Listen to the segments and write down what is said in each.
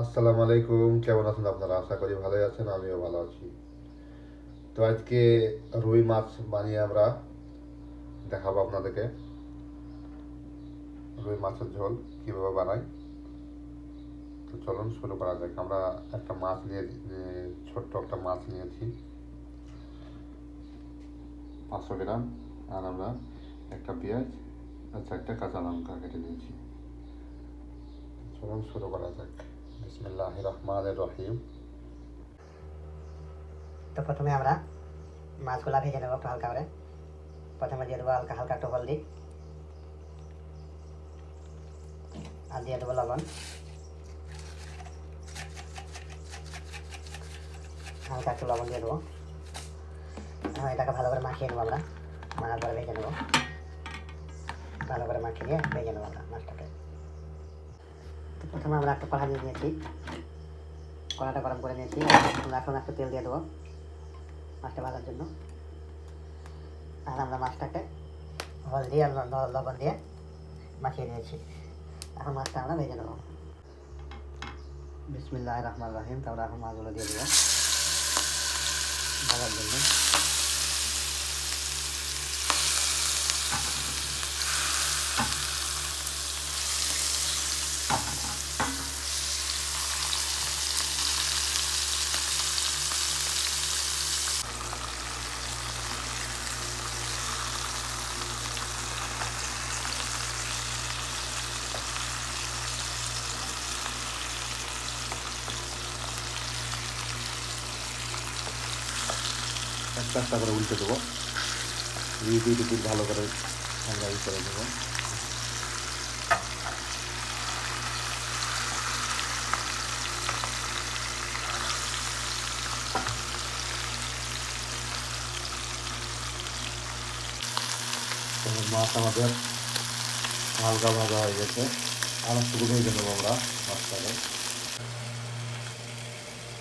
আসসালামু আলাইকুম, কেমন আছেন আপনারা? আশা করি ভালোই আছেন, আমিও ভালো আছি। তো আজকে রুই মাছ বানিয়ে আমরা দেখাবো আপনাদেরকে। রুই মাছের ঝোল কীভাবে বানাই। তো চলুন শুরু করা যাক। আমরা একটা মাছ নিয়ে ছোট্ট একটা মাছ নিয়েছি 500 গ্রাম। আর আমরা একটা পেঁয়াজ আর 4টা কাঁচা লঙ্কা কেটে নিয়েছি। চলুন শুরু করা যাক। বিসমিল্লাহির রহমানির রহিম। তো প্রথমে আমরা মাছগুলা ভেজে নেব একটু হালকা করে। প্রথমে দিয়ে দেবো হালকা হালকা একটু হলদি, আর দিয়ে দেবো লবণ, হালকা একটু লবণ দিয়ে দেবো। এটাকে ভালো করে মাখিয়ে নেবো আমরা, মাখার পরে ভেজে নেবো। ভালো করে মাখিয়ে ভেজে নেবো আমরা মাছটাকে। তো প্রথমে আমরা একটা কড়া দিয়ে নিয়েছি, কড়াটা গরম করে নিয়েছি। আমরা এখন একটু তেল দিয়ে দেবো মাছটা ভাজার জন্য। আর আমরা মাছটাকে হলদি আর লবণ দিয়ে মাখিয়ে নিয়েছি। এখন মাছটা আমরা ভেজে নেবো। বিসমিল্লাহির রহমানির রহিম। তারপরে এখন মাছগুলো দিয়ে দেবো ভাজার জন্য। একটা একটা করে উল্টে দেবো। দুই ভালো করে আমরা করে দেবো। মাছ আমাদের হালকা ভাজা হয়ে গেছে, আর একটু ভেজে নেবো আমরা মাছটাকে।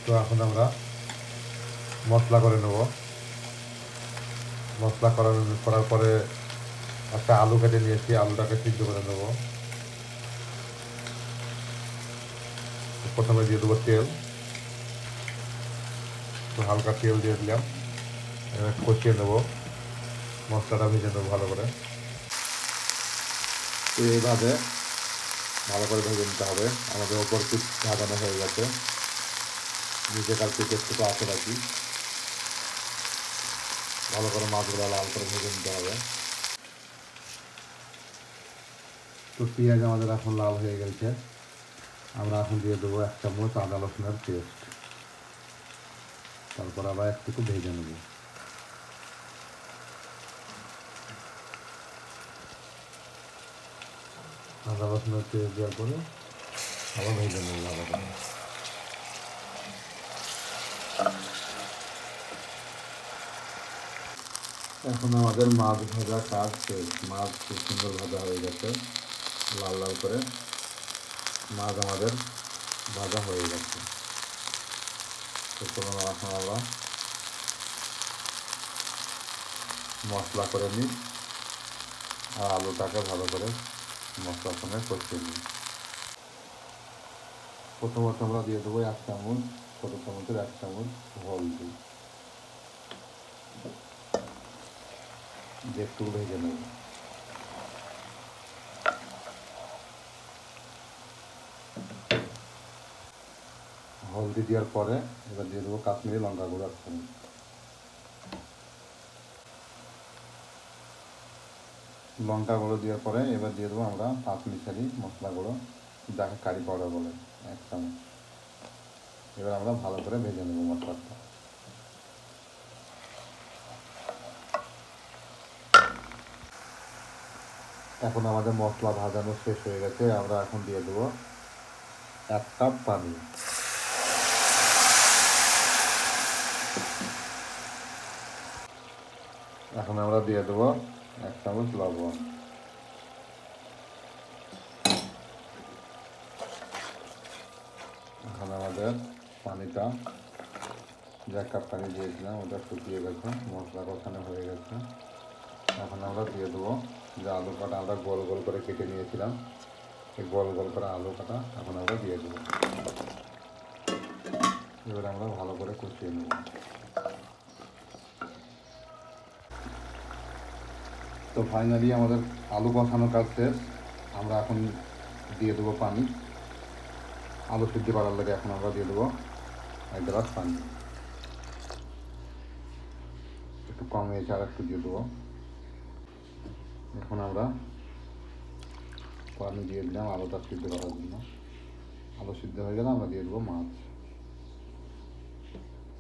তো এখন আমরা মশলা করে নেব। মশলা করার পরে একটা আলু কেটে নিয়েছি, আলুটাকে সিদ্ধ করে নেব। প্রথমে দিয়ে দেবো তেল, তো হালকা তেল দিয়ে দিলাম। এবার কষিয়ে নেবো, মশলাটা ভেজে নেবো ভালো করে। তো এইভাবে ভালো করে ভেজে নিতে হবে। আমাদের ওপর পিঠ ভাজানো হয়ে গেছে, নিজেকার পিঠে একটু আঁচে রাখি। ভালো করে মাছগুলো লাল করে ভেজে নিতে হবে। তো পেঁয়াজ আমাদের এখন লাল হয়ে গেছে। আমরা এখন দিয়ে দেবো 1 চামচ আদা রসুনের পেস্ট। তারপর আবার একটু ভেজে নেব। আদা রসুনের পেস্ট দেওয়ার পরে আবার ভেজে নেব ভালো করে। এখন আমাদের মাছ ভাজা কাজ শেষ। মাছ খুব সুন্দর ভাজা হয়ে গেছে, লাল লাল করে মাছ আমাদের ভাজা হয়ে গেছে। তো চলুন এখন আমরা মশলা করে নিই, আর আলুটাকে ভালো করে মশলার সঙ্গে কষিয়ে নিই। প্রথমত আমরা দিয়ে দেবো 1 চামচ, ছোটো চামচের 1 চামচ হলদি, দিয়ে একটু ভেজে নেব। হলদি দেওয়ার পরে এবার দিয়ে দেবো কাশ্মীরি লঙ্কা গুঁড়ো 1 চামচ। লঙ্কা গুঁড়ো দেওয়ার পরে এবার দিয়ে দেবো আমরা 5 মিশালি মশলা গুঁড়ো, যাকে কারি পাউডার বলে, 1 চামচ। এবার আমরা ভালো করে ভেজে নেব মশলাটা। এখন আমাদের মশলা ভাজানো শেষ হয়ে গেছে। আমরা এখন দিয়ে দেবো 1 কাপ পানি। এখন আমরা দিয়ে দেবো 1 চামচ লবণ। এখন আমাদের পানিটা, যে 1 কাপ পানি দিয়েছিলাম ওটা শুকিয়ে গেছে, মশলা কষানো হয়ে গেছে। এখন আমরা দিয়ে দেবো যে আলু কাটা আমরা গোল গোল করে কেটে নিয়েছিলাম, এই গোল গোল করে আলু কাটা এখন আমরা দিয়ে দেবো। এবার আমরা ভালো করে কষিয়ে নেব। তো ফাইনালি আমাদের আলু কষানো কাজ শেষ। আমরা এখন দিয়ে দেবো পানি। আলু সিদ্ধ করার লাগে এখন আমরা দিয়ে দেবো 1 গ্লাস পানি। একটু কম হয়েছে, আর একটু দিয়ে দেবো। এখন আমরা পানি দিয়ে দিলাম আলুটা সিদ্ধ করার জন্য। আলু সিদ্ধ হয়ে গেলে আমরা দিয়ে দেবো মাছ।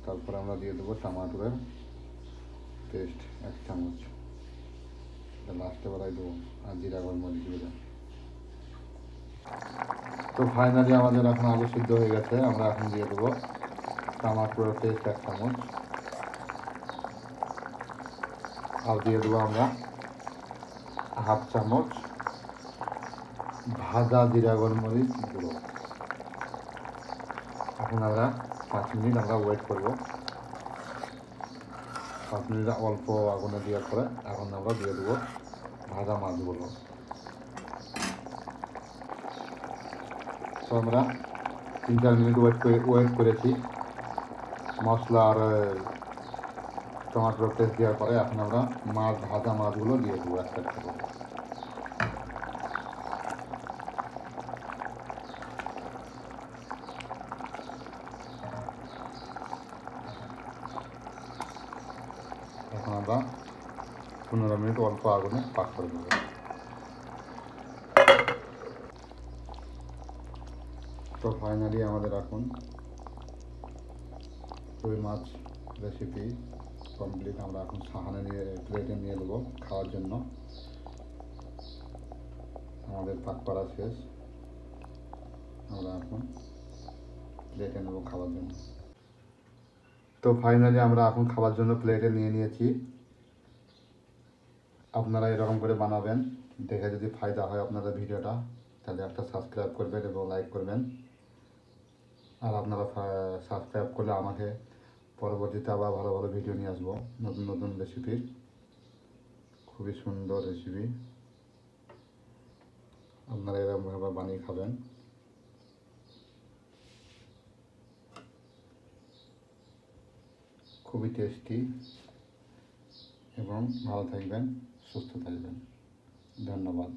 তারপরে আমরা দিয়ে দেবো টমাটোরের পেস্ট 1 চামচ। এটা লাস্টে বেলায় দেবো, আর জিরা গোলমরিচ গুঁড়ো। তো ফাইনালি আমাদের এখন আলু সিদ্ধ হয়ে গেছে। আমরা এখন দিয়ে দেবো টমাটোরের পেস্ট 1 চামচ। আর দিয়ে দেবো আমরা 1/2 চামচ ভাজা জিরা গোলমরিচ গুঁড়ো। এখন আমরা 5 মিনিট আমরা ওয়েট করব। 5 মিনিট অল্প আগুনে দেওয়ার পরে এখন আমরা দিয়ে দেবো ভাজা মাছগুলো। তো আমরা 3-4 মিনিট ওয়েট করেছি মশলা আর টমাটোর পেস্ট দেওয়ার পরে। এখন আমরা ভাজা মাছগুলো দিয়ে দেবো একটা একটা করে। এখন আমরা 15 মিনিট অল্প আগুনে পাক করে দেবো। তো ফাইনালি আমাদের এখন রুই মাছ রেসিপি কমপ্লিট। আমরা এখন প্লেটে নিয়ে নেবো খাওয়ার জন্য। আমাদের পাক করা শেষ। আমরা এখন প্লেটে নেবো খাওয়ার জন্য। তো ফাইনালি আমরা এখন খাওয়ার জন্য প্লেটে নিয়ে নিয়েছি। আপনারা এরকম করে বানাবেন। দেখে যদি ফায়দা হয় আপনাদের ভিডিওটা, তাহলে একটা সাবস্ক্রাইব করবেন এবং লাইক করবেন। আর আপনারা সাবস্ক্রাইব করলে আমাকে পরবর্তীতে আবার ভালো ভালো ভিডিও নিয়ে আসবো, নতুন নতুন রেসিপির। খুবই সুন্দর রেসিপি, আপনারা এরকমভাবে বানিয়ে খাবেন। খুবই টেস্টি। এবং ভালো থাকবেন, সুস্থ থাকবেন। ধন্যবাদ।